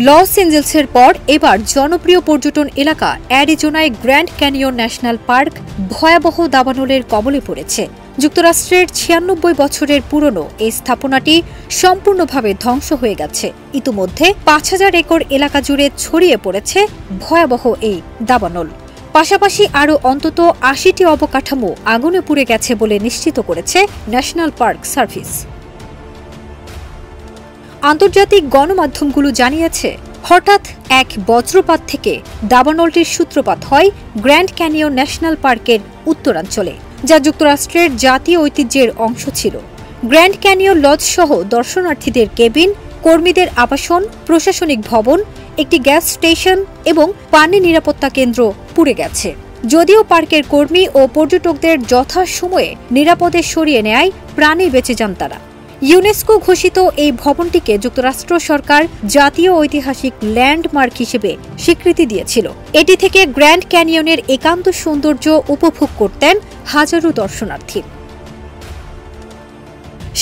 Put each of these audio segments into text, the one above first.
Loss এঞ্জেলসের পর এবার জনপ্রিয় পর্যটন এলাকা অ্যারিজোনায় গ্র্যান্ড ক্যানিয়ন ন্যাশনাল পার্ক ভয়াবহ দাবানলের কবলে পড়েছে। যুক্তরাষ্ট্রের ৯৬ বছরের পুরনো এই স্থাপনাটি সম্পূর্ণভাবে ধ্বংস হয়ে গেছে। ইতিমধ্যে ৫,০০০ একর এলাকা জুড়ে ছড়িয়ে পড়েছে ভয়াবহ এই দাবানল। পাশাপাশি আরও অন্তত ৮০টি অবকাঠামো আগুনে পুড়ে গেছে বলে নিশ্চিত করেছে ন্যাশনাল পার্ক সার্ভিস। আন্তর্জাতিক গণমাধ্যমগুলো জানিয়েছে, হঠাৎ এক বজ্রপাত থেকে দাবানলটির সূত্রপাত হয় গ্র্যান্ড ক্যানিয়ন ন্যাশনাল পার্কের উত্তরাঞ্চলে, যা যুক্তরাষ্ট্রের জাতীয় ঐতিহ্যের অংশ ছিল। গ্র্যান্ড ক্যানিয়ন লজ সহ দর্শনার্থীদের কেবিন, কর্মীদের আবাসন, প্রশাসনিক ভবন, একটি গ্যাস স্টেশন এবং পানি নিরাপত্তা কেন্দ্র পুড়ে গেছে। যদিও পার্কের কর্মী ও পর্যটকদের যথাসময়ে নিরাপদে সরিয়ে নেয় প্রাণে বেঁচে যান তারা। ইউনেস্কো ঘোষিত এই ভবনটিকে যুক্তরাষ্ট্র সরকার জাতীয় ঐতিহাসিক ল্যান্ডমার্ক হিসেবে স্বীকৃতি দিয়েছিল। এটি থেকে গ্র্যান্ড ক্যানিয়নের একান্ত সৌন্দর্য উপভোগ করতেন হাজারো দর্শনার্থী।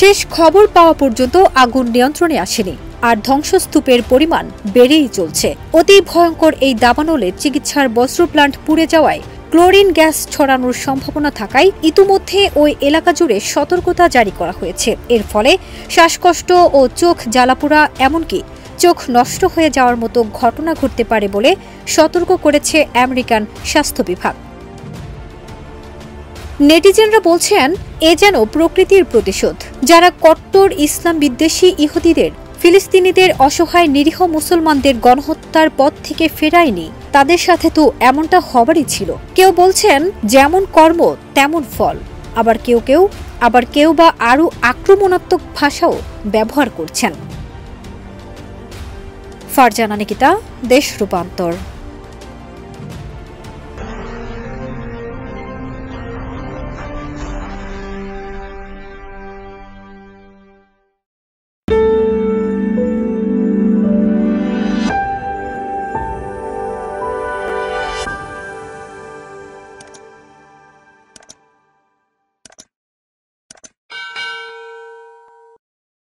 শেষ খবর পাওয়া পর্যন্ত আগুন নিয়ন্ত্রণে আসেনি, আর ধ্বংসস্তূপের পরিমাণ বেড়েই চলছে। অতি ভয়ঙ্কর এই দাবানলে চিকিৎসার বস্ত্র প্লান্ট পুড়ে যাওয়ায় ক্লোরিন গ্যাস ছড়ানোর সম্ভাবনা থাকায় ইতিমধ্যে ওই এলাকা জুড়ে সতর্কতা জারি করা হয়েছে। এর ফলে শ্বাসকষ্ট ও চোখ জ্বালাপোড়া, এমনকি চোখ নষ্ট হয়ে যাওয়ার মতো ঘটনা ঘটতে পারে বলে সতর্ক করেছে আমেরিকান স্বাস্থ্য বিভাগ। নেটিজেনরা বলছেন, এ যেন প্রকৃতির প্রতিশোধ। যারা কট্টর ইসলাম বিদ্বেষী ইহুদিদের ফিলিস্তিনিদের অসহায় নিরীহ মুসলমানদের গণহত্যার পথ থেকে ফেরায়নি, তাদের সাথে তো এমনটা হবারই ছিল। কেউ বলছেন যেমন কর্ম তেমন ফল, আবার কেউ বা আরও আক্রমণাত্মক ভাষাও ব্যবহার করছেন। ফারজানা নিকিতা, দেশ রূপান্তর।